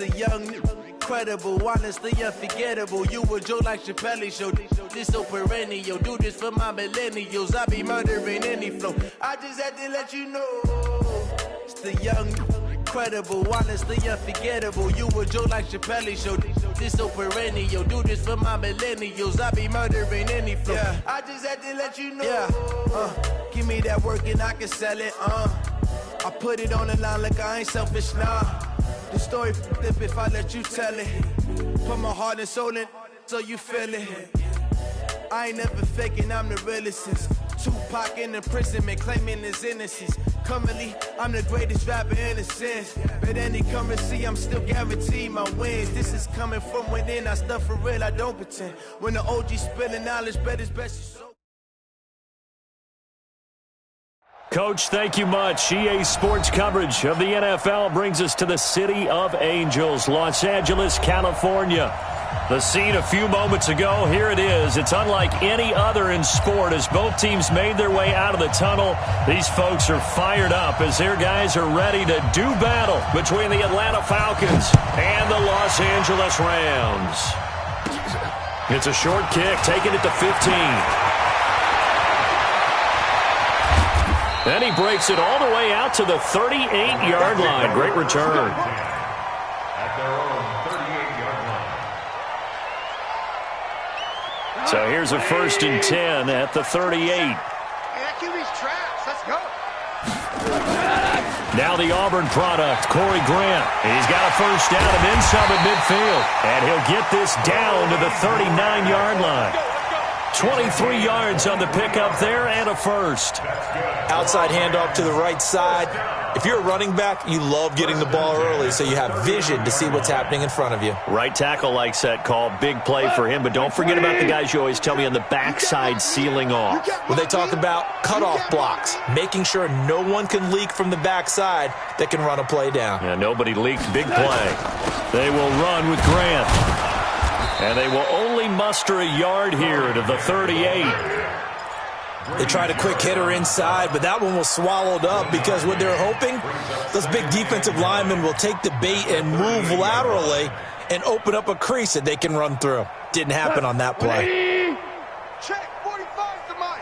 the young, incredible, honestly unforgettable. You a joke like Chappelle Show. This so perennial. Do this for my millennials. I be murdering any flow. I just had to let you know. It's the young, incredible, honestly unforgettable. You a joke like Chappelle Show. This so perennial. Do this for my millennials. I be murdering any flow. Yeah. I just had to let you know. Yeah. Give me that work and I can sell it. I put it on the line like I ain't selfish, nah. The story flip if I let you tell it. Put my heart and soul in so you feel it. I ain't never faking, I'm the realest since Tupac in imprisonment, claiming his innocence. Currently, I'm the greatest rapper in a sense. But any currency, I'm still guaranteed my wins. This is coming from within, I stuff for real, I don't pretend. When the OG spilling knowledge, bet it's best you so. Coach, thank you much. EA Sports coverage of the NFL brings us to the City of Angels, Los Angeles, California. The scene a few moments ago, here it is. It's unlike any other in sport as both teams made their way out of the tunnel. These folks are fired up as their guys are ready to do battle between the Atlanta Falcons and the Los Angeles Rams. It's a short kick, taking it to 15. And he breaks it all the way out to the 38-yard line. Great return. At their own 38-yard line. So here's a 1st and 10 at the 38. Hey, that QB's trash. Let's go. Now the Auburn product, Corey Grant. He's got a first down and then some at midfield. And he'll get this down to the 39-yard line. 23 yards on the pickup there and a first. Outside handoff to the right side. If you're a running back, you love getting the ball early so you have vision to see what's happening in front of you. Right tackle likes that call. Big play for him, but don't forget about the guys you always tell me on the backside sealing off. Well, they talk about cutoff blocks, making sure no one can leak from the backside that can run a play down. Yeah, nobody leaked. Big play. They will run with Grant. And they will only muster a yard here to the 38. They tried a quick hitter inside, but that one was swallowed up because what they're hoping, those big defensive linemen will take the bait and move laterally and open up a crease that they can run through. Didn't happen on that play. Check 45 to Mike.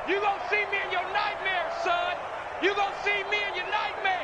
You gonna see me in your nightmares, son. You gonna see me in your nightmares.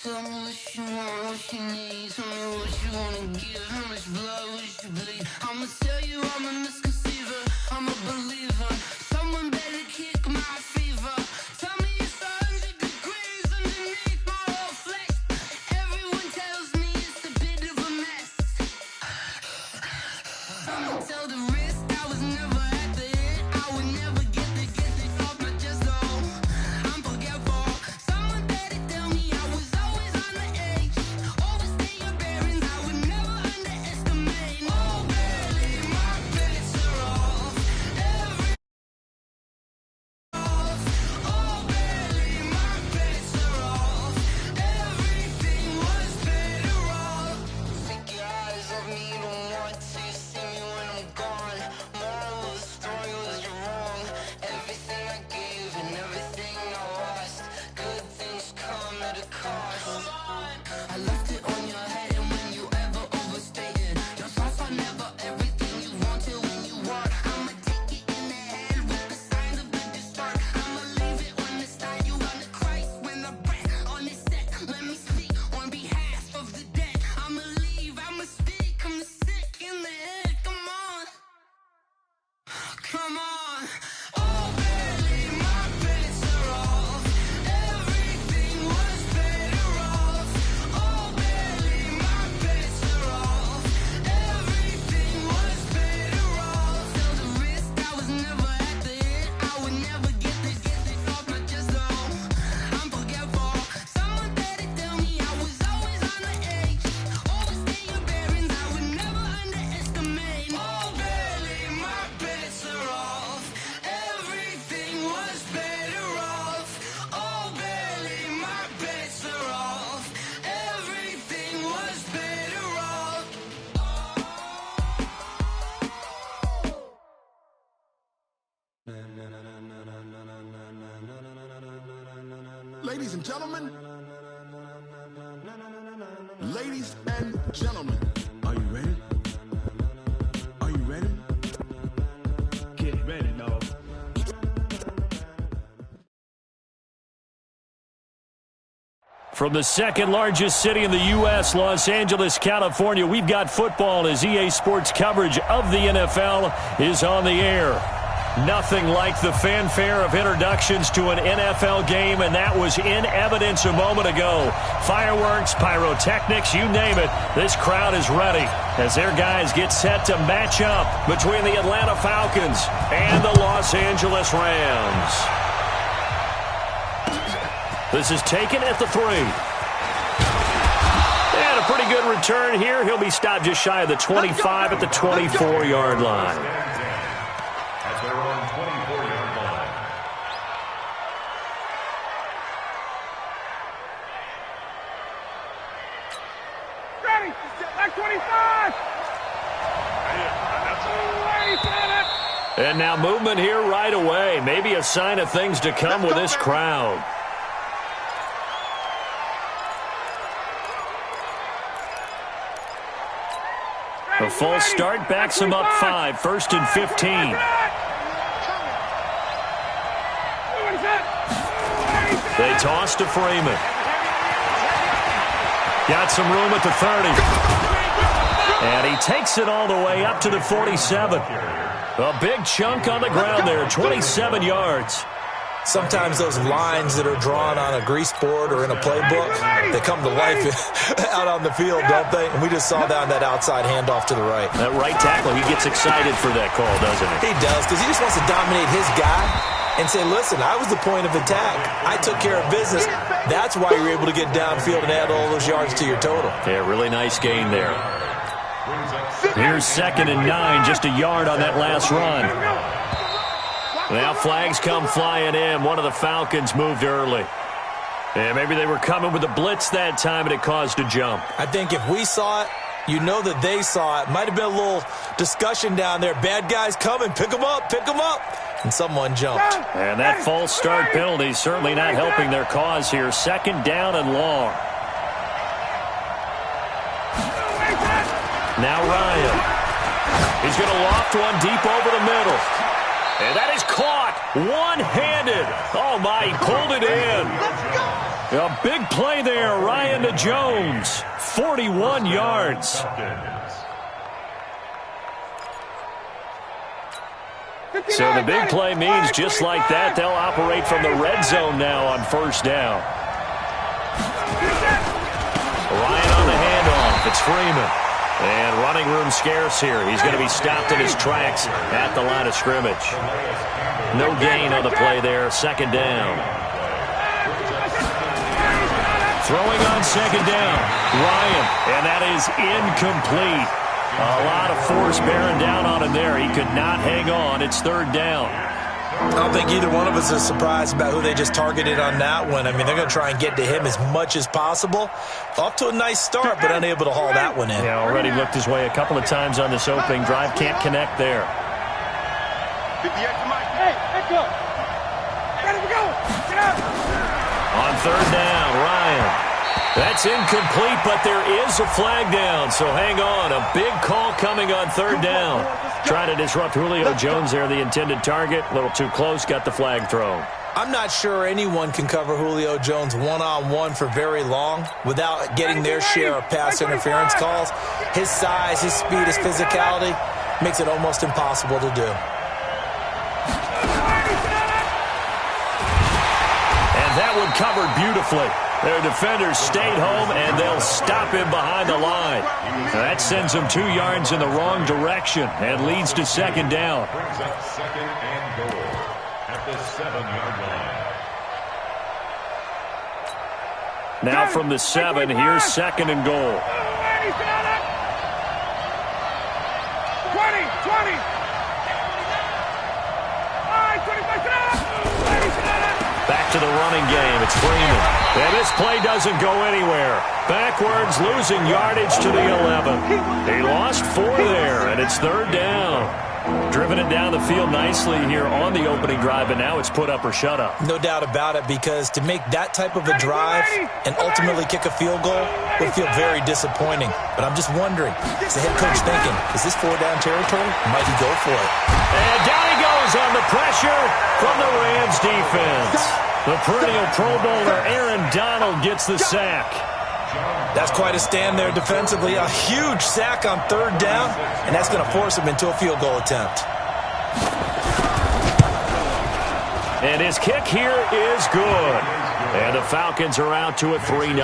Tell me what you want, what you need. Tell me what you wanna give. How much blood would you bleed? I'ma tell you I'm a misconceiver. I'm a believer. Someone better kick my fever. Tell me it's 100 degrees underneath my whole flesh. Everyone tells me it's a bit of a mess. I'ma tell the risk I was never at the end. I would never get this off my chest. Oh, I'm forgetful. Someone better tell me I was always on the edge. Overstay your bearings, I would never underestimate. Oh, barely, my bets are off. Oh, barely, my bets are off. Everything was better off. Take your eyes off me, don't want to see me when I'm gone. Moral of Ladies and gentlemen, are you ready? Are you ready? Get ready, dog. From the second largest city in the U.S., Los Angeles, California, we've got football as EA Sports coverage of the NFL is on the air. Nothing like the fanfare of introductions to an NFL game, and that was in evidence a moment ago. Fireworks, pyrotechnics, you name it. This crowd is ready as their guys get set to match up between the Atlanta Falcons and the Los Angeles Rams. This is taken at the 3. And a pretty good return here. He'll be stopped just shy of the 25 at the 24-yard line. At their own 24-yard line. Ready, like 25. And now movement here right away. Maybe a sign of things to come with this crowd. A false start backs him up 5, 1st and 15. They toss to Freeman. Got some room at the 30. And he takes it all the way up to the 47. A big chunk on the ground there, 27 yards. Sometimes those lines that are drawn on a grease board or in a playbook, they come to life out on the field, don't they? And we just saw that on that outside handoff to the right. That right tackle, he gets excited for that call, doesn't he? He does, because he just wants to dominate his guy and say, listen, I was the point of attack. I took care of business. That's why you're able to get downfield and add all those yards to your total. Yeah, really nice gain there. Here's 2nd and 9, just a yard on that last run. Now flags come flying in. One of the Falcons moved early. And maybe they were coming with a blitz that time, and it caused a jump. I think if we saw it, you know that they saw it. Might have been a little discussion down there. Bad guys coming. Pick them up. Pick them up. And someone jumped. And that false start penalty is certainly not helping their cause here. 2nd down and long. Now Ryan. He's going to loft one deep over the middle. And that is caught one-handed. Oh, my, he pulled it in. A big play there, Ryan to Jones. 41 yards. So the big play means just like that, they'll operate from the red zone now on 1st down. Ryan on the handoff. It's Freeman. And running room scarce here. He's going to be stopped in his tracks at the line of scrimmage. No gain on the play there. 2nd down. Throwing on 2nd down. Ryan. And that is incomplete. A lot of force bearing down on him there. He could not hang on. It's 3rd down. I don't think either one of us is surprised about who they just targeted on that one. I mean, they're going to try and get to him as much as possible. Off to a nice start, but unable to haul that one in. Yeah, already looked his way a couple of times on this opening drive. Can't connect there. Hey, let's go. Ready to go. Get out. On 3rd down, Ryan. That's incomplete, but there is a flag down, so hang on. A big call coming on 3rd down. Trying to disrupt Julio Jones there, the intended target. A little too close, got the flag thrown. I'm not sure anyone can cover Julio Jones one-on-one for very long without getting their share of pass interference calls. His size, his speed, his physicality makes it almost impossible to do. And that one covered beautifully. Their defenders stayed home, and they'll stop him behind the line. That sends him 2 yards in the wrong direction and leads to 2nd down. Brings up 2nd and goal at the 7-yard line. Now from the 7, here's 2nd and goal. 20. Back to the running game. It's Freeman. And this play doesn't go anywhere. Backwards, losing yardage to the 11. He lost 4 there, and it's 3rd down. driven it down the field nicely here on the opening drive, and now it's put up or shut up. No doubt about it, because to make that type of a drive and ultimately kick a field goal would feel very disappointing. But I'm just wondering, is the head coach thinking, is this 4-down territory? Might he go for it? And down he goes on the pressure from the Rams defense. The perennial Pro Bowler Aaron Donald gets the sack. That's quite a stand there defensively. A huge sack on 3rd down, and that's going to force him into a field goal attempt. And his kick here is good. And the Falcons are out to a 3-0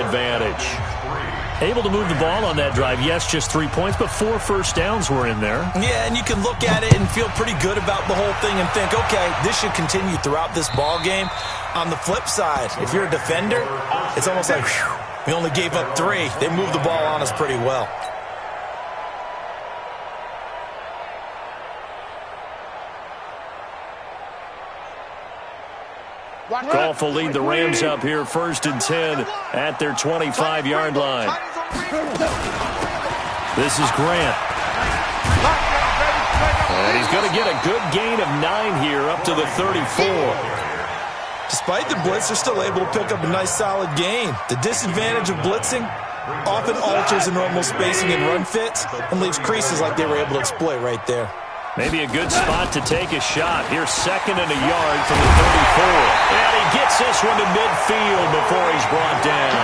advantage. Able to move the ball on that drive. Yes, just 3 points, but 4 first downs were in there. Yeah, and you can look at it and feel pretty good about the whole thing and think, okay, this should continue throughout this ball game. On the flip side, if you're a defender, it's almost like, whew, we only gave up 3. They moved the ball on us pretty well. Goff will lead the Rams up here 1st and 10 at their 25-yard line. This is Grant. And he's going to get a good gain of 9 here up to the 34. Despite the blitz, they're still able to pick up a nice solid gain. The disadvantage of blitzing often alters the normal spacing and run fits and leaves creases like they were able to exploit right there. Maybe a good spot to take a shot. Here's 2nd and a yard from the 34. And he gets this one to midfield before he's brought down.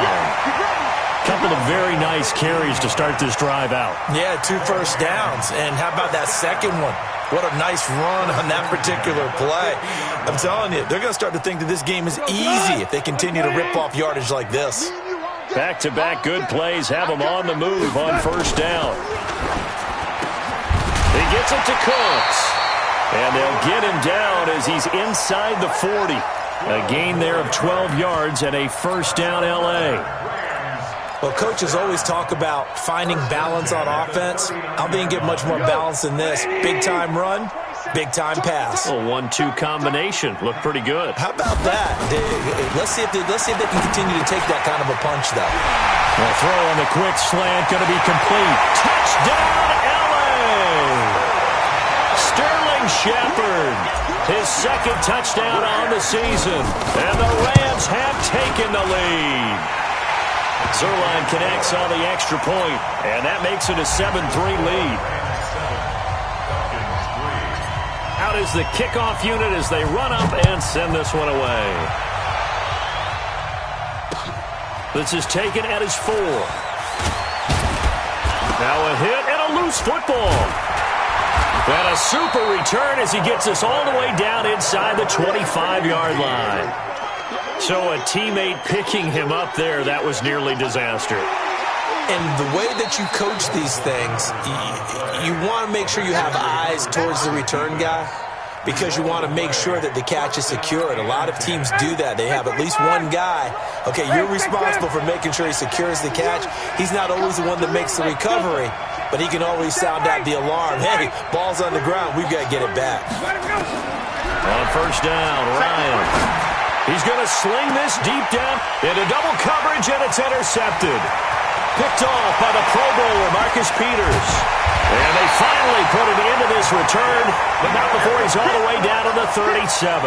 Couple of very nice carries to start this drive out. Yeah, 2 first downs. And how about that second one? What a nice run on that particular play. I'm telling you, they're going to start to think that this game is easy if they continue to rip off yardage like this. Back-to-back good plays have them on the move on 1st down. He gets it to Cooks. And they'll get him down as he's inside the 40. A gain there of 12 yards and a 1st down L.A. Well, coaches always talk about finding balance on offense. I don't think you get much more balance than this. Big-time run, big-time pass. A 1-2 combination. Looked pretty good. How about that? Let's see if they can continue to take that kind of a punch, though. The throw on the quick slant going to be complete. Touchdown, Sterling Shepard, his 2nd touchdown on the season, and the Rams have taken the lead. Zerline connects on the extra point, and that makes it a 7-3 lead. Out is the kickoff unit as they run up and send this one away. This is taken at his 4. Now a hit and a loose football. And a super return as he gets us all the way down inside the 25-yard line. So a teammate picking him up there, that was nearly disaster. And the way that you coach these things, you want to make sure you have eyes towards the return guy because you want to make sure that the catch is secured. A lot of teams do that. They have at least one guy. Okay, you're responsible for making sure he secures the catch. He's not always the one that makes the recovery, but he can always sound out the alarm. Hey, ball's on the ground. We've got to get it back. On 1st down, Ryan. He's going to sling this deep down into double coverage, and it's intercepted. Picked off by the Pro Bowler, Marcus Peters. And they finally put it into this return, but not before he's all the way down to the 37.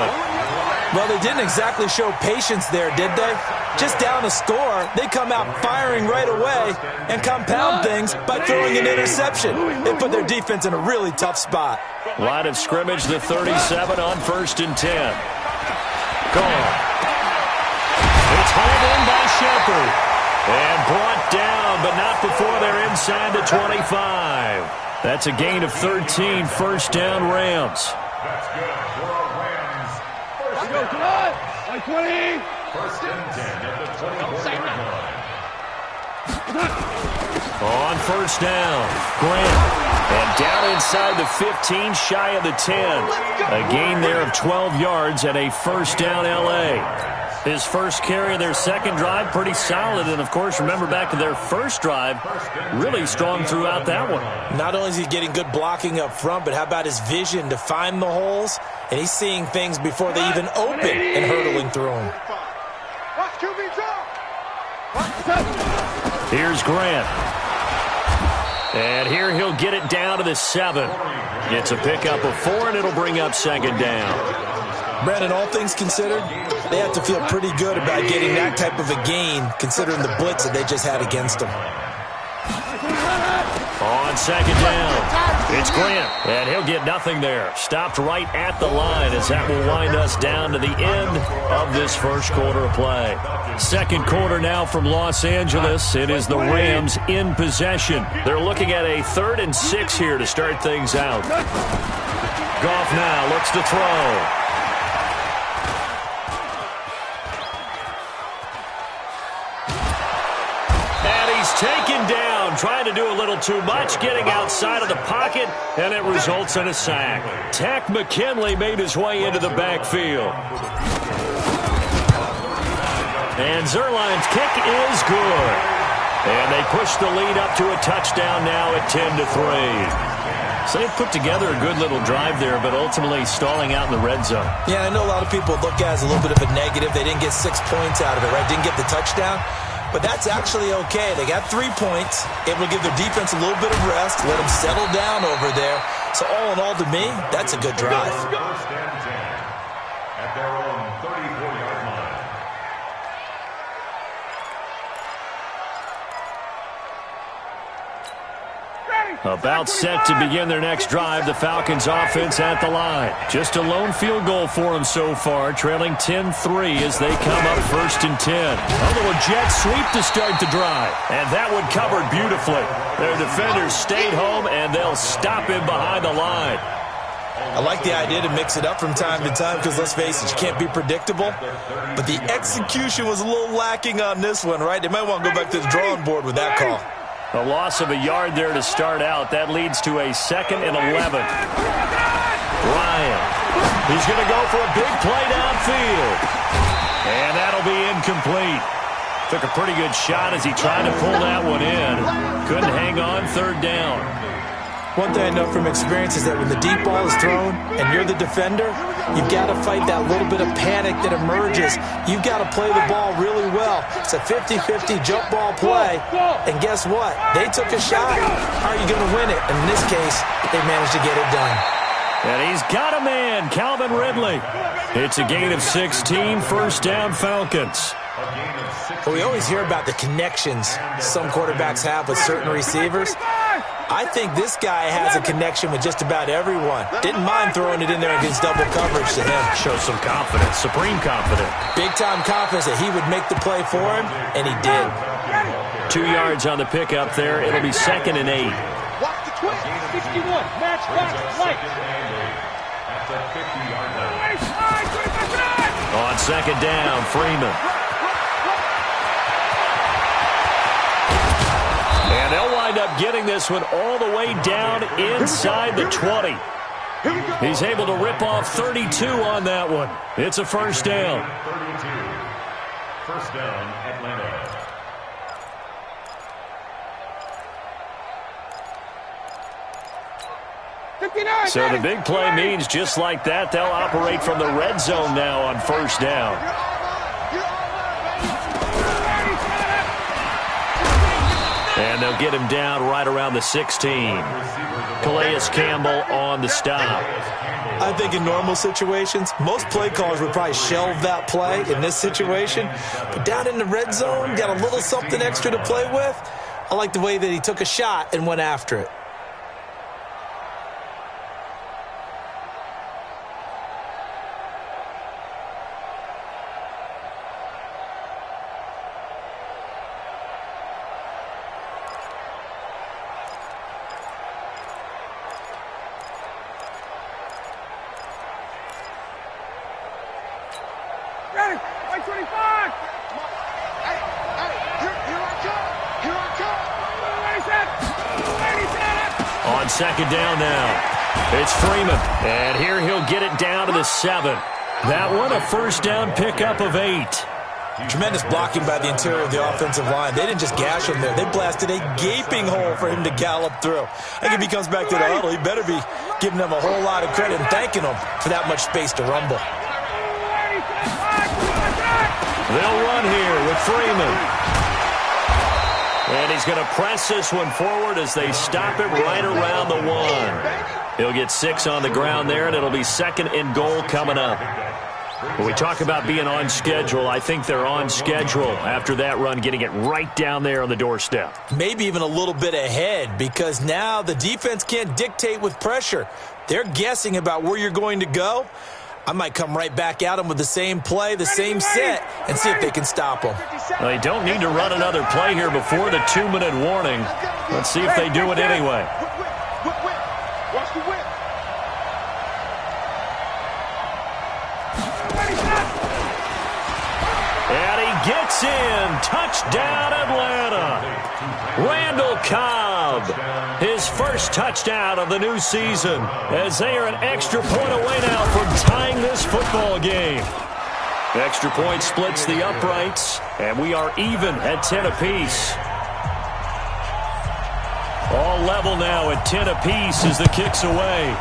Well, they didn't exactly show patience there, did they? Just down a score, they come out firing right away and compound things by throwing an interception. They put their defense in a really tough spot. Line of scrimmage, the 37 on 1st and 10. Gone. It's hauled in by Shepard. And brought down, but not before they're inside the 25. That's a gain of 13, 1st down Rams. That's good for our Rams. First Go, come on! 20! 1st and 10 at the 24-yard line. On 1st down, Grant. And down inside the 15, shy of the 10. A gain there of 12 yards and a 1st down L.A. His first carry of their 2nd drive, pretty solid. And, of course, remember back to their 1st drive, really strong throughout that one. Not only is he getting good blocking up front, but how about his vision to find the holes? And he's seeing things before they even open and hurdling through them. Here's Grant. And here he'll get it down to the 7. It's a pickup of 4, and it'll bring up second down. Brandon, all things considered, they have to feel pretty good about getting that type of a gain, considering the blitz that they just had against them. On second down, it's Grant, and he'll get nothing there. Stopped right at the line as that will wind us down to the end of this first quarter of play. Second quarter now from Los Angeles. It is the Rams in possession. They're looking at a 3rd and 6 here to start things out. Goff now looks to throw. Taken down, trying to do a little too much, getting outside of the pocket, and it results in a sack. Tack McKinley made his way into the backfield. And Zerline's kick is good. And they push the lead up to a touchdown now at 10-3. So they've put together a good little drive there, but ultimately stalling out in the red zone. Yeah, I know a lot of people look at it as a little bit of a negative. They didn't get 6 points out of it, right? Didn't get the touchdown. But that's actually okay. They got 3 points. It will give their defense a little bit of rest, let them settle down over there. So all in all, to me, that's a good drive. First and 10 at their own 34-yard line. About set to begin their next drive, the Falcons offense at the line. Just a lone field goal for them so far, trailing 10-3 as they come up 1st and 10. A little jet sweep to start the drive, and that one covered beautifully. Their defenders stayed home, and they'll stop him behind the line. I like the idea to mix it up from time to time because, let's face it, you can't be predictable. But the execution was a little lacking on this one, right? They might want to go back to the drawing board with that call. A loss of a yard there to start out. That leads to a 2nd and 11. Ryan. He's going to go for a big play downfield. And that'll be incomplete. Took a pretty good shot as he tried to pull that one in. Couldn't hang on 3rd down. One thing I know from experience is that when the deep ball is thrown and you're the defender, you've got to fight that little bit of panic that emerges. You've got to play the ball really well. It's a 50-50 jump ball play. And guess what? They took a shot. How are you going to win it? And in this case, they managed to get it done. And he's got a man, Calvin Ridley. It's a gain of 16, 1st down Falcons. Well, we always hear about the connections some quarterbacks have with certain receivers. I think this guy has a connection with just about everyone. Didn't mind throwing it in there against double coverage to him. Shows some confidence, supreme confidence. Big-time confidence that he would make the play for him, and he did. 2 yards on the pickup there. It'll be 2nd and 8. Watch the twist. 61. Match watch right. At the 50-yard line. On 2nd down, Freeman. And they'll wind up getting this one all the way down inside the 20. He's able to rip off 32 on that one. It's a 1st down. 32. 1st down, Atlanta. So the big play means just like that, they'll operate from the red zone now on 1st down. And they'll get him down right around the 16. Calais Campbell on the stop. I think in normal situations, most play callers would probably shelve that play in this situation. But down in the red zone, got a little something extra to play with. I like the way that he took a shot and went after it. On 2nd down now, it's Freeman. And here he'll get it down to the 7. That one a 1st down pickup of 8. Tremendous blocking by the interior of the offensive line. They didn't just gash him there. They blasted a gaping hole for him to gallop through. I think if he comes back to the huddle, he better be giving them a whole lot of credit and thanking them for that much space to rumble. They'll run here with Freeman. And he's going to press this one forward as they stop it right around the 1. He'll get 6 on the ground there, and it'll be 2nd and goal coming up. When we talk about being on schedule, I think they're on schedule after that run, getting it right down there on the doorstep. Maybe even a little bit ahead, because now the defense can't dictate with pressure. They're guessing about where you're going to go. I might come right back at them with the same play, the same set, and see if they can stop them. They don't need to run another play here before the 2-minute warning. Let's see if they do it anyway. Watch the whip. And he gets in. Touchdown, Atlanta. Randall Cobb, his first touchdown of the new season, as they are an extra point away now from tying this football game. Extra point splits the uprights, and we are even at 10 apiece. All level now at 10 apiece as the kick's away.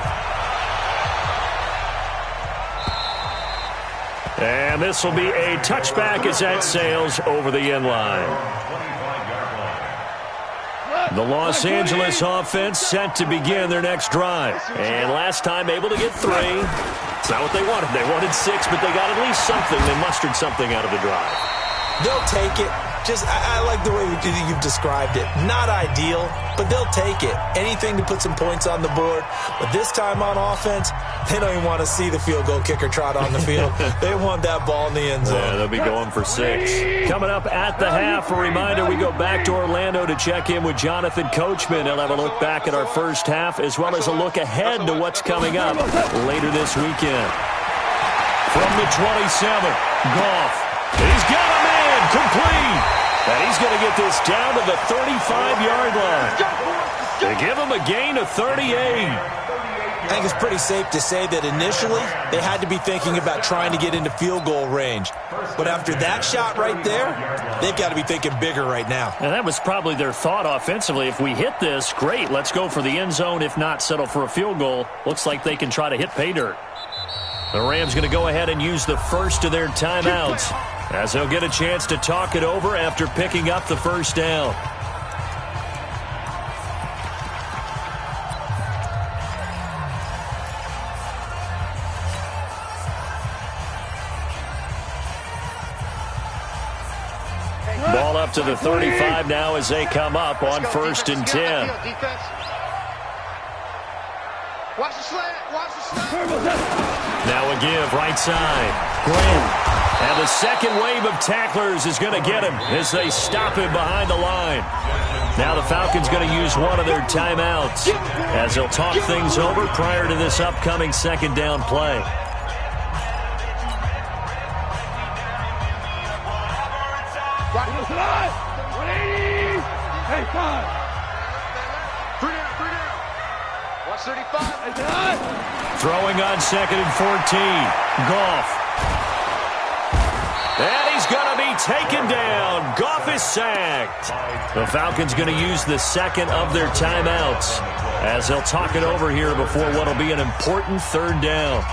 And this will be a touchback as that sails over the end line. The Los Angeles offense set to begin their next drive. And last time able to get 3. It's not what they wanted. They wanted 6, but they got at least something. They mustered something out of the drive. They'll take it. I like the way you've described it. Not ideal, but they'll take it. Anything to put some points on the board. But this time on offense, they don't even want to see the field goal kicker trot on the field. They want that ball in the end zone. Yeah, they'll be going for 6. Coming up at the half, a reminder, we go back to Orlando to check in with Jonathan Coachman. He'll have a look back at our first half, as well as a look ahead to what's coming up later this weekend. From the 27, Goff. He's got a man complete. And he's going to get this down to the 35-yard line. They give him a gain of 38. I think it's pretty safe to say that initially they had to be thinking about trying to get into field goal range. But after that shot right there, they've got to be thinking bigger right now. And that was probably their thought offensively. If we hit this, great, let's go for the end zone. If not, settle for a field goal. Looks like they can try to hit pay dirt. The Rams going to go ahead and use the first of their timeouts, as they'll get a chance to talk it over after picking up the first down. Ball up to the 35 now as they come up on 1st and 10. Watch the slant. Watch the slant. Now a give, right side. Graham. And the second wave of tacklers is going to get him as they stop him behind the line. Now the Falcons going to use one of their timeouts as they'll talk things over prior to this upcoming 2nd down play. Watch the slide. 180. Hey, 5. 3 down. Watch 35. Throwing on 2nd and 14. Goff. And he's going to be taken down. Goff is sacked. The Falcons going to use the second of their timeouts as they'll talk it over here before what will be an important 3rd down.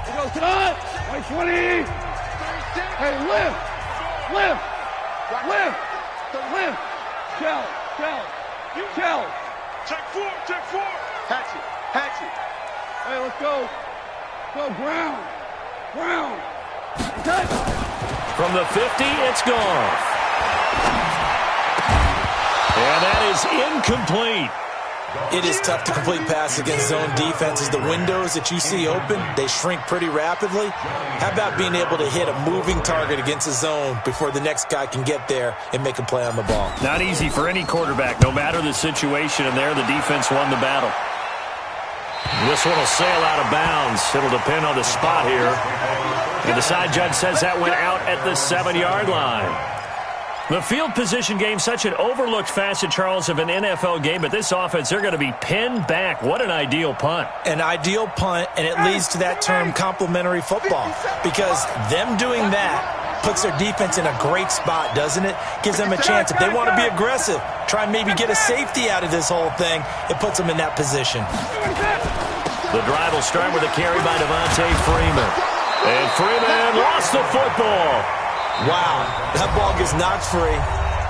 He goes to us. 20. Hey, lift. Shell. Check 4. Hatchet. Hey, let's go. Go, ground. Touch. From the 50, it's gone. And that is incomplete. It is tough to complete pass against zone defenses. The windows that you see open, they shrink pretty rapidly. How about being able to hit a moving target against a zone before the next guy can get there and make a play on the ball? Not easy for any quarterback, no matter the situation, and there the defense won the battle. This one will sail out of bounds. It'll depend on the spot here. And the side judge says that went out at the 7-yard line. The field position game, such an overlooked facet, Charles, of an NFL game, but this offense, they're going to be pinned back. What an ideal punt. An ideal punt, and it leads to that term complementary football, because them doing that puts their defense in a great spot, doesn't it? Gives them a chance. If they want to be aggressive, try and maybe get a safety out of this whole thing, it puts them in that position. The drive will start with a carry by Devontae Freeman. And Freeman lost the football. Wow, that ball gets knocked free,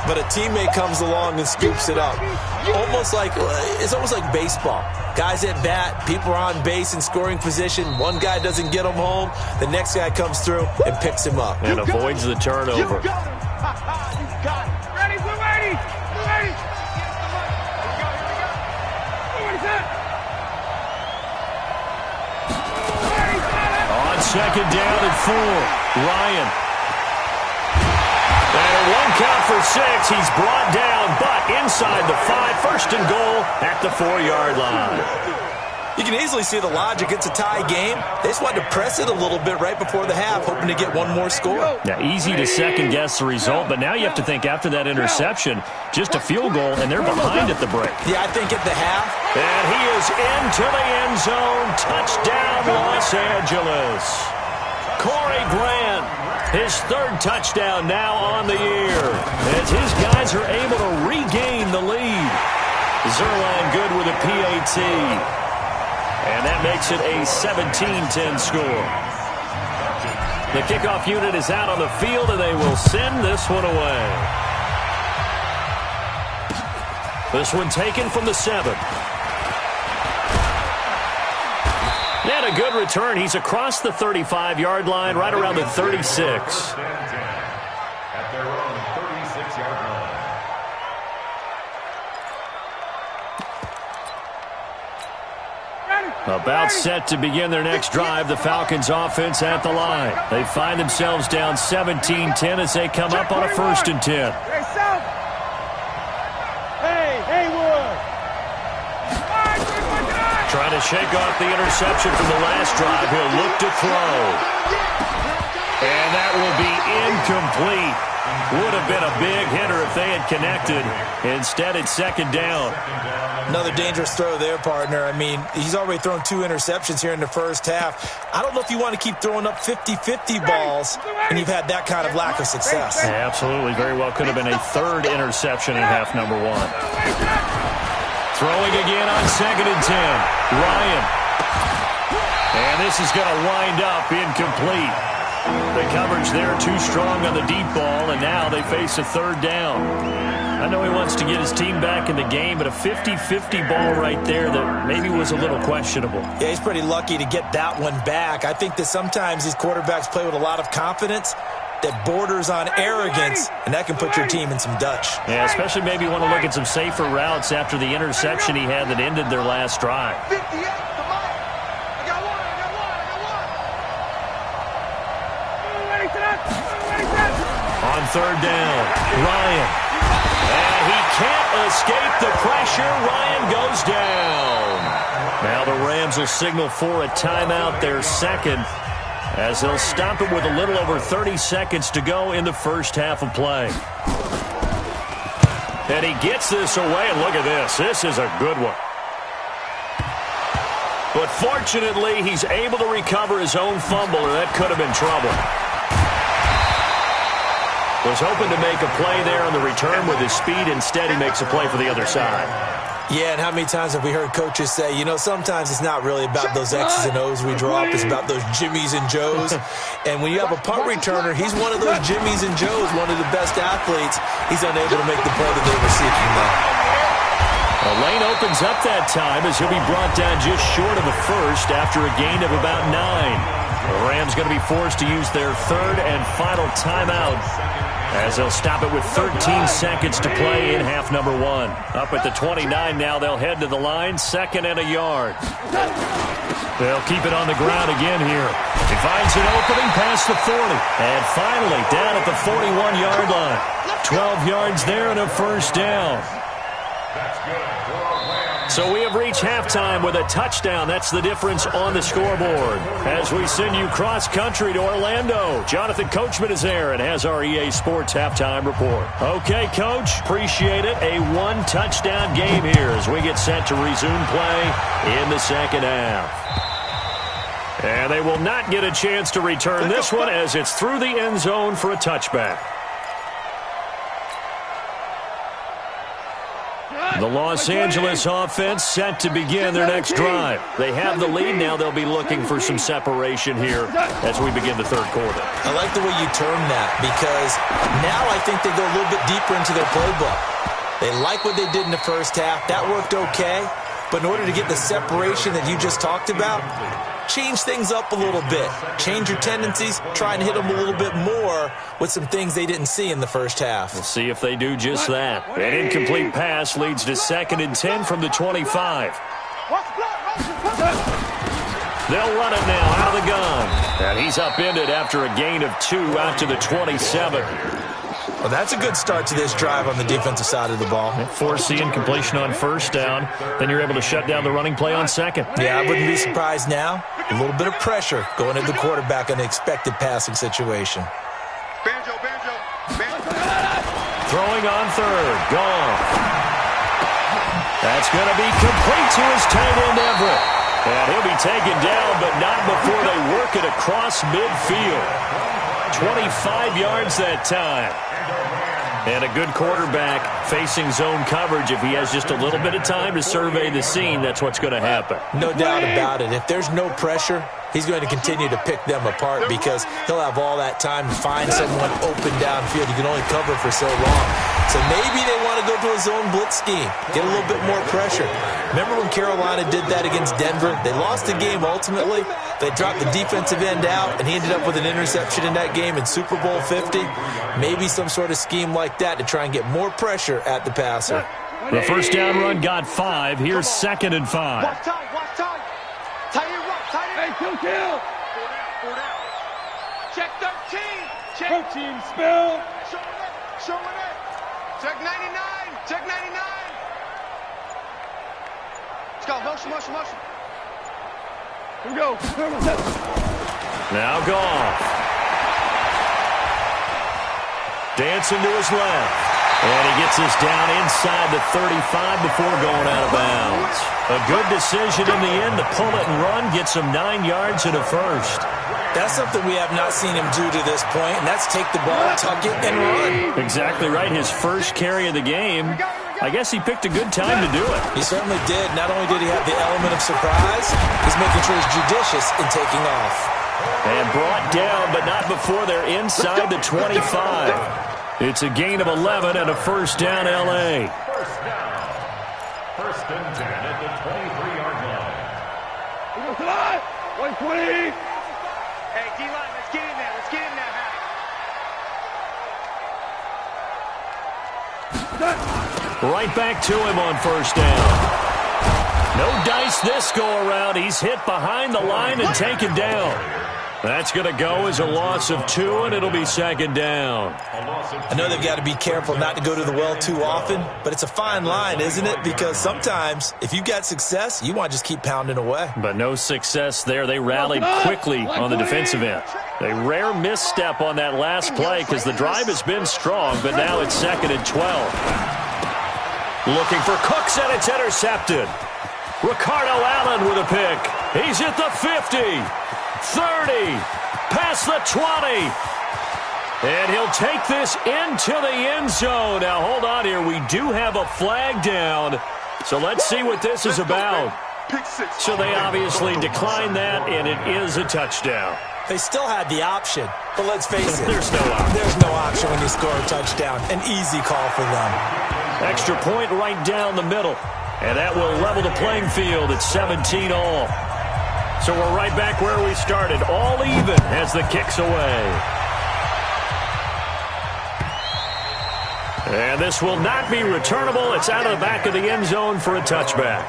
but a teammate comes along and scoops it up. It's almost like baseball. Guys at bat, people are on base in scoring position. One guy doesn't get him home. The next guy comes through and picks him up. And avoids the turnover. Ready, we're ready. We're ready. On second down and 4, Ryan. And a 1 count for 6. He's brought down, but inside the 5. First and goal at the 4-yard line. You can easily see the logic. It's a tie game. They just wanted to press it a little bit right before the half, hoping to get one more score. Yeah, easy to second-guess the result, but now you have to think after that interception, just a field goal, and they're behind at the break. Yeah, I think at the half. And he is into the end zone. Touchdown, Los Angeles. Corey Grant, his 3rd touchdown now on the year, as his guys are able to regain the lead. Zerline good with a PAT. And that makes it a 17-10 score. The kickoff unit is out on the field, and they will send this one away. This one taken from the 7. And a good return. He's across the 35-yard line, right around the 36. At their own 36-yard line. About set to begin their next drive, the Falcons offense at the line. They find themselves down 17-10 as they come up on a 1st and 10. Hey, South. Hey, Haywood. Trying to shake off the interception from the last drive. He'll look to throw. And that will be incomplete. Would have been a big hitter if they had connected. Instead, it's 2nd down. Another dangerous throw there, partner. I mean, he's already thrown 2 interceptions here in the first half. I don't know if you want to keep throwing up 50-50 balls, and you've had that kind of lack of success. Yeah, absolutely. Very well could have been a 3rd interception in half number 1. Throwing again on 2nd and 10. Ryan. And this is going to wind up incomplete. The coverage there too strong on the deep ball, and now they face a 3rd down. I know he wants to get his team back in the game, but a 50-50 ball right there that maybe was a little questionable. Yeah, he's pretty lucky to get that one back. I think that sometimes these quarterbacks play with a lot of confidence that borders on arrogance, and that can put your team in some Dutch. Yeah, especially maybe want to look at some safer routes after the interception he had that ended their last drive. 58 to Mike. I got one. On 3rd down, Ryan. And he can't escape the pressure. Ryan goes down. Now the Rams will signal for a timeout, their 2nd, as they'll stop it with a little over 30 seconds to go in the first half of play. And he gets this away, and look at this. This is a good one. But fortunately, he's able to recover his own fumble, or that could have been trouble. Was hoping to make a play there on the return with his speed. Instead, he makes a play for the other side. Yeah, and how many times have we heard coaches say, you know, sometimes it's not really about those X's and O's we drop. It's about those Jimmies and Joes. And when you have a punt returner, he's one of those Jimmies and Joes, one of the best athletes. He's unable to make the play that they were seeking, though. The lane opens up that time as he'll be brought down just short of a 1st after a gain of about 9. The Rams going to be forced to use their 3rd and final timeout, as they'll stop it with 13 seconds to play in half number 1. Up at the 29 now, they'll head to the line, 2nd and a yard. They'll keep it on the ground again here. He finds an opening past the 40. And finally, down at the 41-yard line. 12 yards there and a 1st down. So we have reached halftime with a touchdown. That's the difference on the scoreboard. As we send you cross-country to Orlando, Jonathan Coachman is there and has our EA Sports halftime report. Okay, Coach, appreciate it. A 1-touchdown game here as we get set to resume play in the 2nd half. And they will not get a chance to return this one as it's through the end zone for a touchback. The Los Angeles offense set to begin their next drive. They have the lead. Now they'll be looking for some separation here as we begin the third quarter. I like the way you term that, because now I think they go a little bit deeper into their playbook. They like what they did in the first half. That worked okay. But in order to get the separation that you just talked about, change things up a little bit. Change your tendencies. Try and hit them a little bit more with some things they didn't see in the first half. We'll see if they do just that. An incomplete pass leads to 2nd and 10 from the 25. They'll run it now out of the gun. And he's upended after a gain of 2 out to the 27. Well, that's a good start to this drive on the defensive side of the ball. Force the incompletion on first down. Then you're able to shut down the running play on second. Yeah, I wouldn't be surprised now. A little bit of pressure going into the quarterback in an expected passing situation. Banjo. Throwing on third. Gone. That's going to be complete to his tight end, Everett. And he'll be taken down, but not before they work it across midfield. 25 yards that time. And a good quarterback facing zone coverage. If he has just a little bit of time to survey the scene, that's what's going to happen. No doubt about it. If there's no pressure, he's going to continue to pick them apart because he'll have all that time to find someone open downfield. You can only cover for so long. So maybe they want to go to a zone blitz scheme, get a little bit more pressure. Remember when Carolina did that against Denver? They lost the game ultimately. They dropped the defensive end out, and he ended up with an interception in that game in Super Bowl 50. Maybe some sort of scheme like that to try and get more pressure at the passer. The first down run got 5. Here's 2nd and 5. Watch time. Tight end. Hey, kill. 4 down. Check 13. Check 13. Spill. Show it. Check 99. Let's go. Motion. Here we go. Now Goff. Dancing to his left. And he gets us down inside the 35 before going out of bounds. A good decision in the end to pull it and run, get some 9 yards and a first. That's something we have not seen him do to this point, and that's take the ball, tuck it, and run. Exactly right. His first carry of the game. I guess he picked a good time to do it. He certainly did. Not only did he have the element of surprise, he's making sure he's judicious in taking off. And brought down, but not before they're inside the 25. It's a gain of 11 and a first down, L.A. First and 10 at the 23-yard line. 120. Hey, D-line, let's get in there. Right back to him on first down. No dice this go-around. He's hit behind the line and taken down. That's going to go as a loss of 2, and it'll be 2nd down. I know they've got to be careful not to go to the well too often, but it's a fine line, isn't it? Because sometimes, if you've got success, you want to just keep pounding away. But no success there. They rallied quickly on the defensive end. A rare misstep on that last play because the drive has been strong, but now it's 2nd and 12. Looking for Cooks, and it's intercepted. Ricardo Allen with a pick. He's at the 50. 30, past the 20, and he'll take this into the end zone. Now, hold on here. We do have a flag down, so let's see what this is about. So they obviously declined that, and it is a touchdown. They still had the option, but let's face it. There's no option. There's no option when you score a touchdown. An easy call for them. Extra point right down the middle, and that will level the playing field at 17 all. So we're right back where we started, all even as the kick's away. And this will not be returnable. It's out of the back of the end zone for a touchback.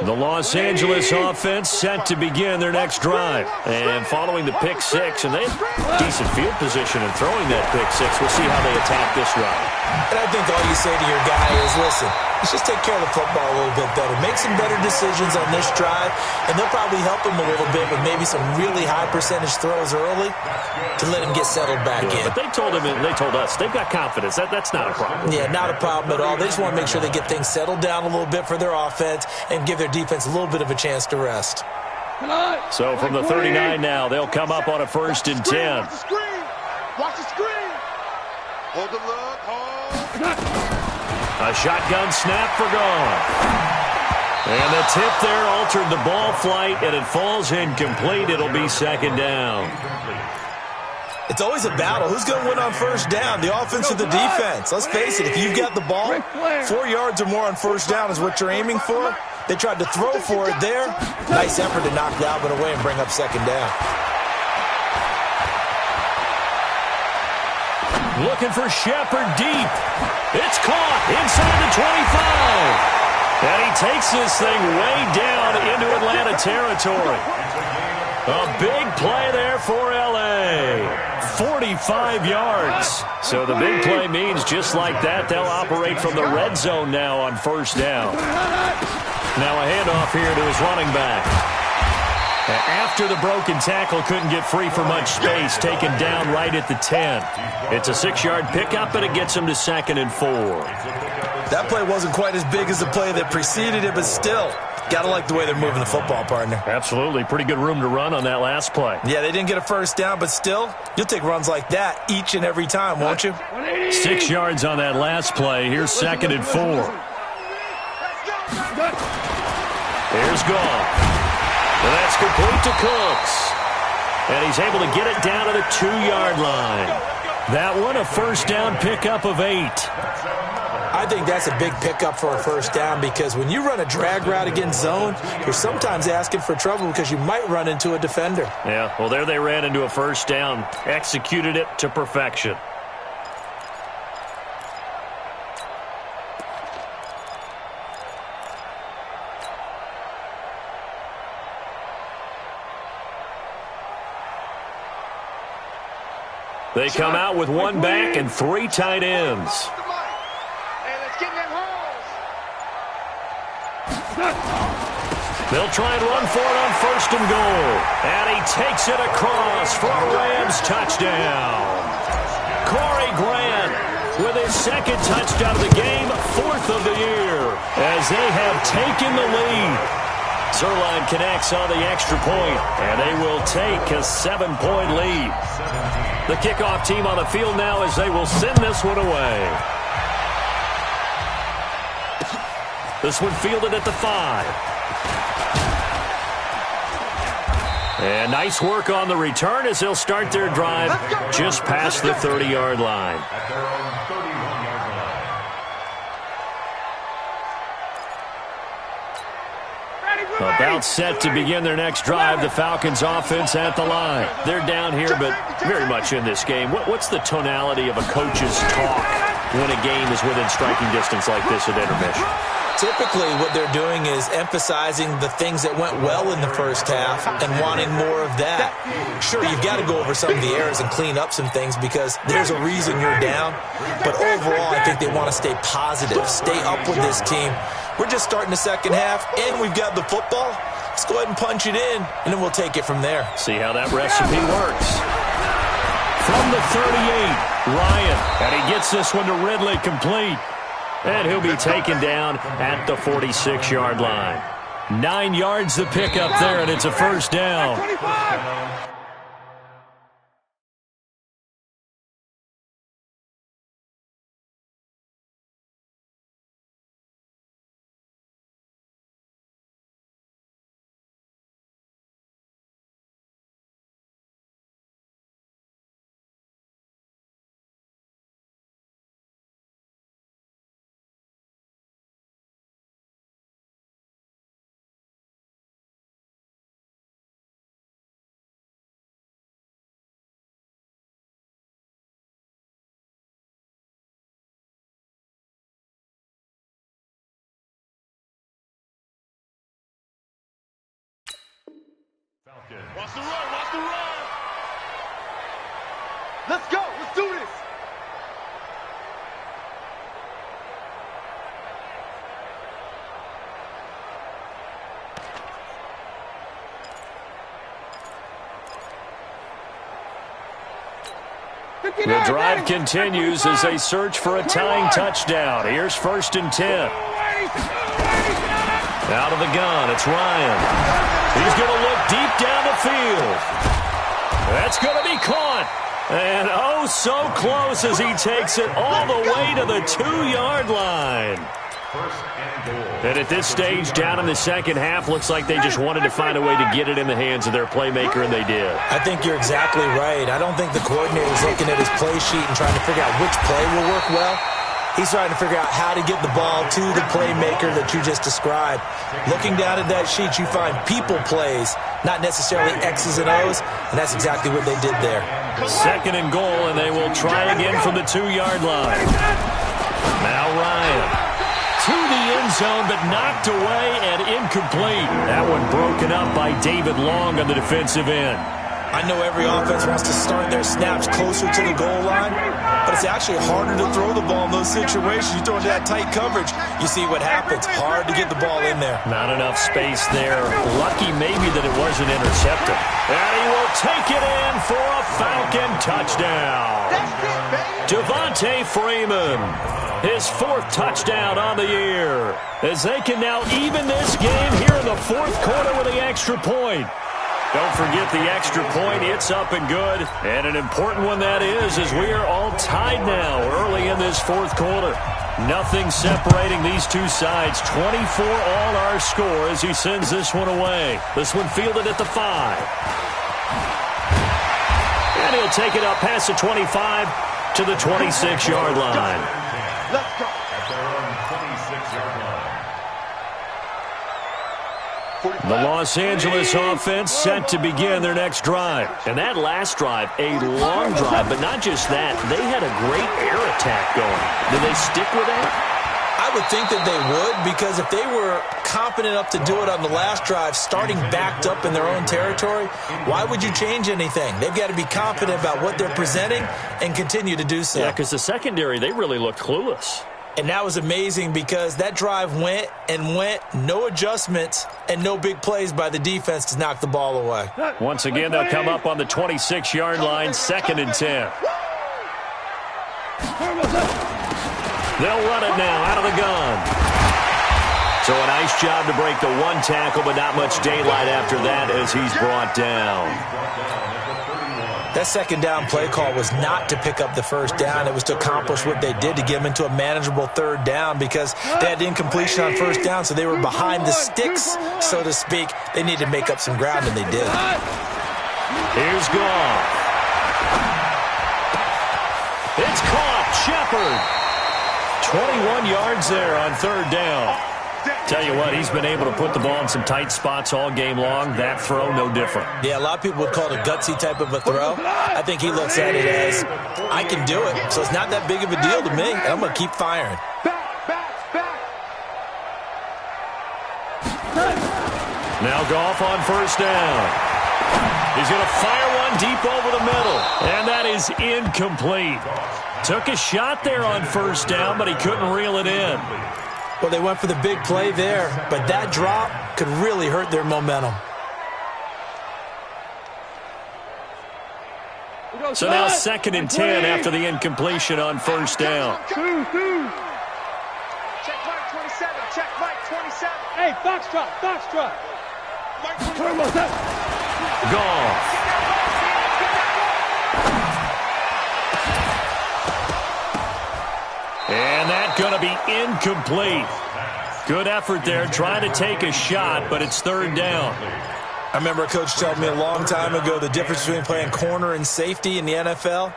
The Los Angeles offense set to begin their next drive. And following the pick six, and they have decent field position in throwing that pick six. We'll see how they attack this drive. And I think all you say to your guy is, listen, let's just take care of the football a little bit better. Make some better decisions on this drive, and they'll probably help him a little bit with maybe some really high percentage throws early to let him get settled back in. But they told him, and they told us, they've got confidence. That's not a problem. Yeah, not a problem at all. They just want to make sure they get things settled down a little bit for their offense and give their defense a little bit of a chance to rest. So from the 39 now, they'll come up on a 1st and 10. Watch the screen. Hold the look. Hold. A shotgun snap for gone. And the tip there altered the ball flight, and it falls incomplete. It'll be second down. It's always a battle. Who's going to win on first down, the offense or the defense? Let's face it, if you've got the ball, 4 yards or more on first down is what you're aiming for. They tried to throw for it there. Nice effort to knock Dalvin away and bring up second down. Looking for Shepard deep. It's caught inside the 25. And he takes this thing way down into Atlanta territory. A big play there for L.A. 45 yards. So the big play means just like that, they'll operate from the red zone now on first down. Now a handoff here to his running back. After the broken tackle, couldn't get free for much space, taken down right at the 10. It's a 6-yard pickup, and it gets him to 2nd and 4. That play wasn't quite as big as the play that preceded it, but still, got to like the way they're moving the football, partner. Absolutely. Pretty good room to run on that last play. Yeah, they didn't get a first down, but still, you'll take runs like that each and every time, won't you? 6 yards on that last play. Here's 2nd and 4. Here's Goff. And that's complete to Cooks. And he's able to get it down to the 2-yard line. That one, a first down pickup of 8. I think that's a big pickup for a first down because when you run a drag route against zone, you're sometimes asking for trouble because you might run into a defender. Yeah, well, there they ran into a first down. Executed it to perfection. They come out with one back and 3 tight ends. They'll try and run for it on 1st and goal. And he takes it across for a Rams touchdown. Corey Grant with his 2nd touchdown of the game, 4th of the year, as they have taken the lead. Zerline connects on the extra point, and they will take a 7-point lead. The kickoff team on the field now as they will send this one away. This one fielded at the 5. And nice work on the return as they'll start their drive just past the 30-yard line. At their own 31-yard line. About set to begin their next drive, the Falcons offense at the line. They're down here, but very much in this game. What's the tonality of a coach's talk when a game is within striking distance like this at intermission? Typically, what they're doing is emphasizing the things that went well in the first half and wanting more of that. Sure, you've got to go over some of the errors and clean up some things because there's a reason you're down. But overall, I think they want to stay positive, stay up with this team. We're just starting the second half, and we've got the football. Let's go ahead and punch it in, and then we'll take it from there. See how that recipe works. From the 38, Ryan, and he gets this one to Ridley complete. And he'll be taken down at the 46-yard line. 9 yards the pickup there, and it's a first down. Watch the run, watch the run. Let's go, let's do this. The drive continues as they search for a tying touchdown. Here's 1st and 10. Out of the gun, it's Ryan. He's going to look deep down the field. That's going to be caught. And oh Oh, so close as he takes it all the way to the 2-yard line. And at this stage, down in the second half, looks like they just wanted to find a way to get it in the hands of their playmaker, and they did. I think you're exactly right. I don't think the coordinator's looking at his play sheet and trying to figure out which play will work well. He's trying to figure out how to get the ball to the playmaker that you just described. Looking down at that sheet, you find people plays, not necessarily X's and O's, and that's exactly what they did there. Second and goal, and they will try again from the 2-yard line. Now Ryan. To the end zone, but knocked away and incomplete. That one broken up by David Long on the defensive end. I know every offense wants to start their snaps closer to the goal line, but it's actually harder to throw the ball in those situations. You throw into that tight coverage, you see what happens. Hard to get the ball in there. Not enough space there. Lucky maybe that it wasn't intercepted. And he will take it in for a Falcon touchdown. Devontae Freeman, his 4th touchdown on the year, as they can now even this game here in the 4th quarter with the extra point. Don't forget the extra point. It's up and good. And an important one that is, as we are all tied now early in this 4th quarter. Nothing separating these two sides. 24 all our score as he sends this one away. This one fielded at the 5. And he'll take it up past the 25 to the 26-yard line. Let's go. At their own 26-yard line. The Los Angeles offense set to begin their next drive. And that last drive, a long drive, but not just that. They had a great air attack going. Did they stick with that? I would think that they would, because if they were confident enough to do it on the last drive, starting backed up in their own territory, why would you change anything? They've got to be confident about what they're presenting and continue to do so. Yeah, because the secondary, they really looked clueless. And that was amazing because that drive went and went, no adjustments and no big plays by the defense to knock the ball away. Once again, they'll come up on the 26-yard line, 2nd and 10. They'll run it now out of the gun. So a nice job to break the 1 tackle, but not much daylight after that as he's brought down. That second down play call was not to pick up the first down. It was to accomplish what they did, to get them into a manageable 3rd down, because they had incompletion on 1st down, so they were behind the sticks, so to speak. They needed to make up some ground, and they did. Here's Goff. It's caught. Shepard. 21 yards there on 3rd down. Tell you what, he's been able to put the ball in some tight spots all game long. That throw, no different. Yeah, a lot of people would call it a gutsy type of a throw. I think he looks at it as, I can do it, so it's not that big of a deal to me, and I'm going to keep firing. Now Goff on 1st down. He's going to fire one deep over the middle, and that is incomplete. Took a shot there on 1st down, but he couldn't reel it in. Well, they went for the big play there, but that drop could really hurt their momentum. So now 2nd and 10 after the incompletion on 1st down. Check Mike 27. Check Mike 27. Hey, Foxtrot. Mike 27. Goff. And that's going to be incomplete. Good effort there, trying to take a shot, but it's 3rd down. I remember a coach telling me a long time ago the difference between playing corner and safety in the NFL.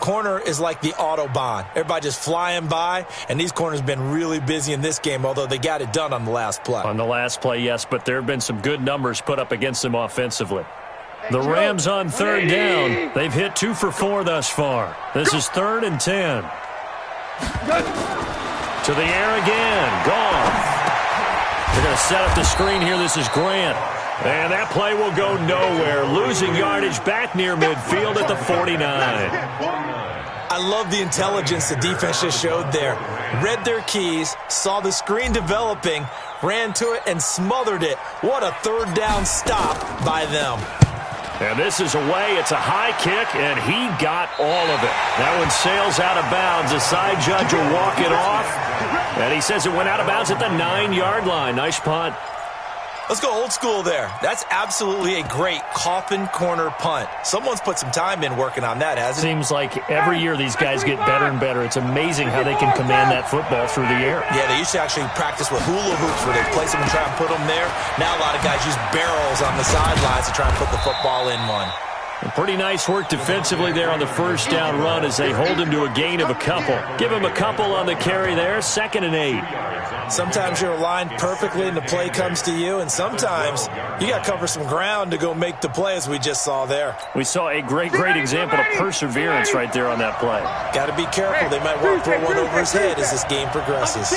Corner is like the Autobahn. Everybody just flying by, and these corners have been really busy in this game, although they got it done on the last play. On the last play, yes, but there have been some good numbers put up against them offensively. The Rams on 3rd down. They've hit 2 for 4 thus far. This is 3rd and 10. To the air again. Goff. They're going to set up the screen here. This is Grant. And that play will go nowhere. Losing yardage back near midfield at the 49. I love the intelligence the defense just showed there. Read their keys, saw the screen developing, ran to it, and smothered it. What a 3rd down stop by them. And this is away. It's a high kick, and he got all of it. That one sails out of bounds. The side judge will walk it off. And he says it went out of bounds at the 9-yard line. Nice punt. Let's go old school there. That's absolutely a great coffin corner punt. Someone's put some time in working on that, hasn't it? Seems like every year these guys get better and better. It's amazing how they can command that football through the air. Yeah, they used to actually practice with hula hoops where they'd place them and try and put them there. Now a lot of guys use barrels on the sidelines to try and put the football in one. And pretty nice work defensively there on the first down run as they hold him to a gain of a couple. Give him a couple on the carry there, 2nd and 8. Sometimes you're aligned perfectly and the play comes to you, and sometimes you got to cover some ground to go make the play, as we just saw there. We saw a great example of perseverance right there on that play. Got to be careful. They might want to throw one over his head as this game progresses.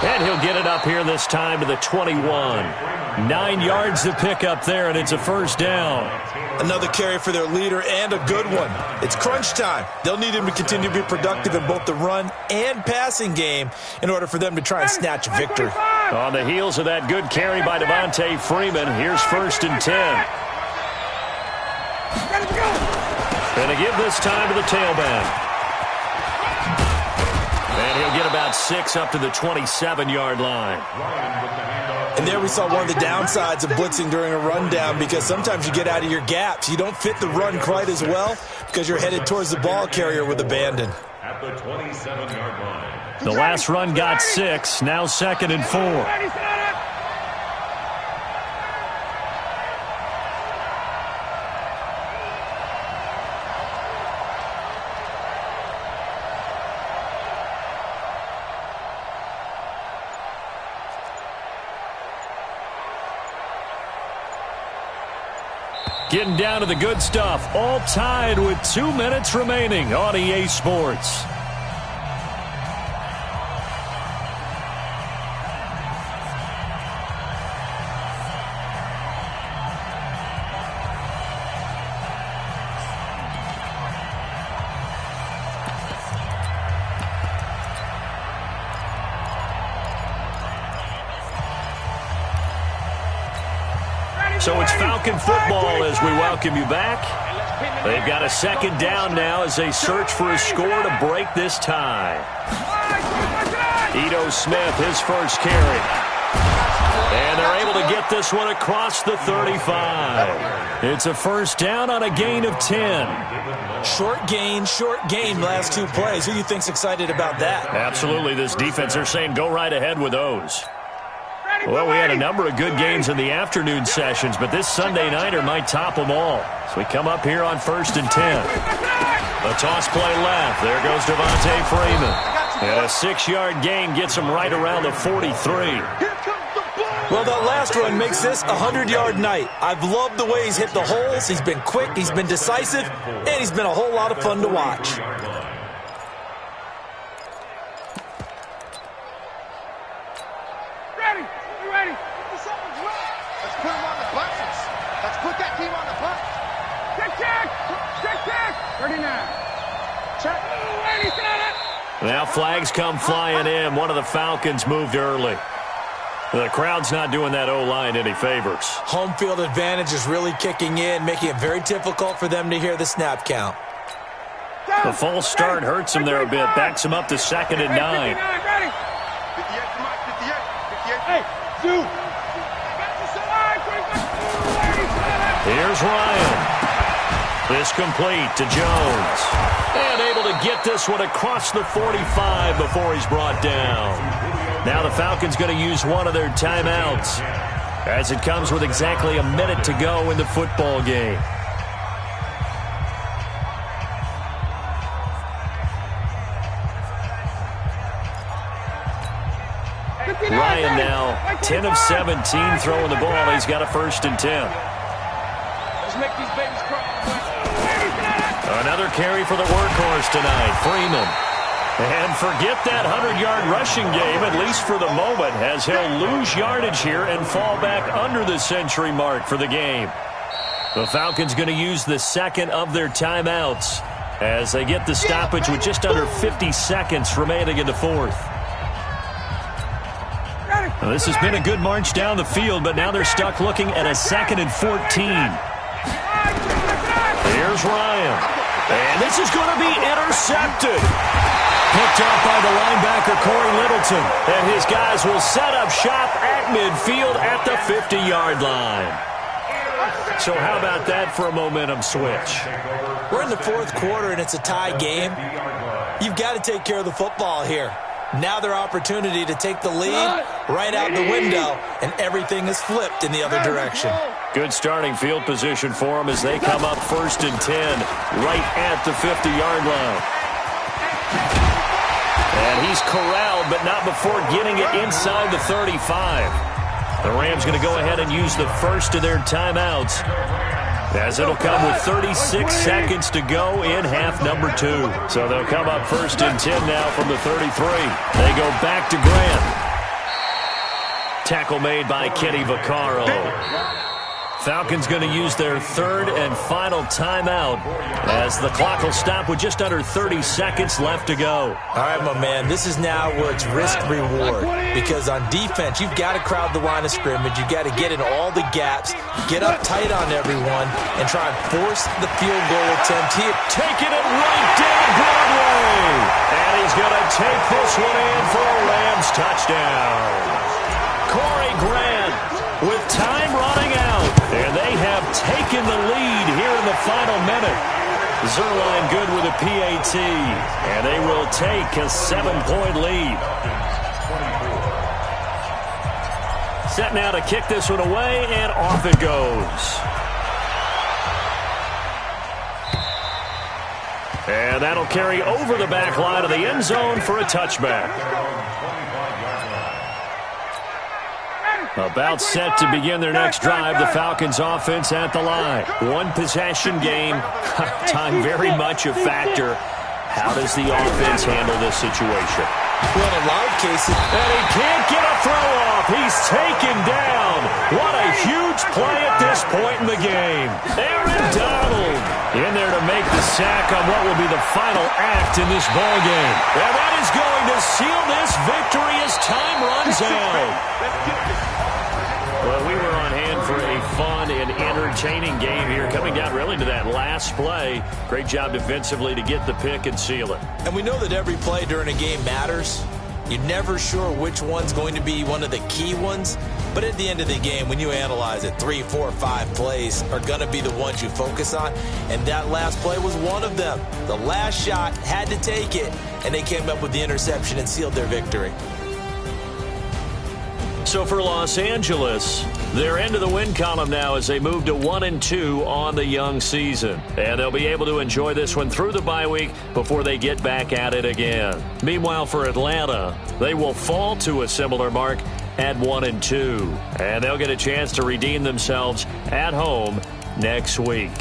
And he'll get it up here this time to the 21. 9 yards to pick up there, and it's a first down. Another carry for their leader, and a good one. It's crunch time. They'll need him to continue to be productive in both the run and passing game in order for them to try and snatch a victory. On the heels of that good carry by Devontae Freeman, here's 1st and 10. Going to give this time to the tailback. And he'll get about 6 up to the 27-yard line. And there we saw one of the downsides of blitzing during a rundown, because sometimes you get out of your gaps. You don't fit the run quite as well because you're headed towards the ball carrier with abandon. At the 27-yard line. The last run got 6, now 2nd and 4. Getting down to the good stuff, all tied with 2 minutes remaining on EA Sports. So it's Falcon football as we welcome you back. They've got a 2nd down now as they search for a score to break this tie. Ito Smith, his first carry. And they're able to get this one across the 35. It's a first down on a gain of 10. Short gain, last 2 plays. Who do you think's excited about that? Absolutely. This defense, they're saying go right ahead with those. Well, we had a number of good games in the afternoon sessions, but this Sunday nighter might top them all. So we come up here on 1st and 10. A toss play left. There goes Devontae Freeman. And a 6-yard gain gets him right around the 43. Well, that last run makes this a 100-yard night. I've loved the way he's hit the holes. He's been quick, he's been decisive, and he's been a whole lot of fun to watch. Now flags come flying in. One of the Falcons moved early. The crowd's not doing that O-line any favors. Home field advantage is really kicking in, making it very difficult for them to hear the snap count. The false start hurts him there a bit. Backs him up to 2nd and 9. Here's Ryan. This complete to Jones. And able to get this one across the 45 before he's brought down. Now the Falcons going to use one of their timeouts as it comes with exactly a minute to go in the football game. Ryan now 10 of 17 throwing the ball. He's got a 1st and 10. Let's make these babies cry. Another carry for the workhorse tonight, Freeman. And forget that 100-yard rushing game, at least for the moment, as he'll lose yardage here and fall back under the century mark for the game. The Falcons going to use the 2nd of their timeouts as they get the stoppage with just under 50 seconds remaining in the 4th. Now, this has been a good march down the field, but now they're stuck looking at a 2nd and 14. Here's Ryan. And this is going to be intercepted. Picked up by the linebacker, Corey Littleton. And his guys will set up shop at midfield at the 50-yard line. So how about that for a momentum switch? We're in the fourth quarter, and it's a tie game. You've got to take care of the football here. Now their opportunity to take the lead right out the window, and everything is flipped in the other direction. Good starting field position for them as they come up 1st and 10 right at the 50-yard line. And he's corralled, but not before getting it inside the 35. The Rams going to go ahead and use the first of their timeouts, as it'll come with 36 seconds to go in half number 2. So they'll come up 1st and 10 now from the 33. They go back to Grant. Tackle made by Kenny Vaccaro. Falcons going to use their third and final timeout as the clock will stop with just under 30 seconds left to go. All right, my man, this is now where it's risk-reward, because on defense, you've got to crowd the line of scrimmage. You've got to get in all the gaps, get up tight on everyone, and try and force the field goal attempt here. Taking it right down Broadway. And he's going to take this one in for a Rams touchdown. Corey Grant with time running out. And they have taken the lead here in the final minute. Zerline good with a PAT. And they will take a 7-point lead. Set now to kick this one away, and off it goes. And that'll carry over the back line of the end zone for a touchback. About set to begin their next drive, the Falcons offense at the line. One possession game. Time very much a factor. How does the offense handle this situation? Well, in a lot of cases, and he can't get a throw off. He's taken down. What a huge play at this point in the game. Aaron Donald in there to make the sack on what will be the final act in this ball game. And that is going to seal this victory as time runs out. Well, we were on hand for a fun and entertaining game here, coming down really to that last play. Great job defensively to get the pick and seal it. And we know that every play during a game matters. You're never sure which one's going to be one of the key ones. But at the end of the game, when you analyze it, 3, 4, 5 plays are going to be the ones you focus on. And that last play was one of them. The last shot had to take it, and they came up with the interception and sealed their victory. So for Los Angeles, they're into the win column now as they move to 1-2 on the young season. And they'll be able to enjoy this one through the bye week before they get back at it again. Meanwhile, for Atlanta, they will fall to a similar mark at 1-2. And they'll get a chance to redeem themselves at home next week.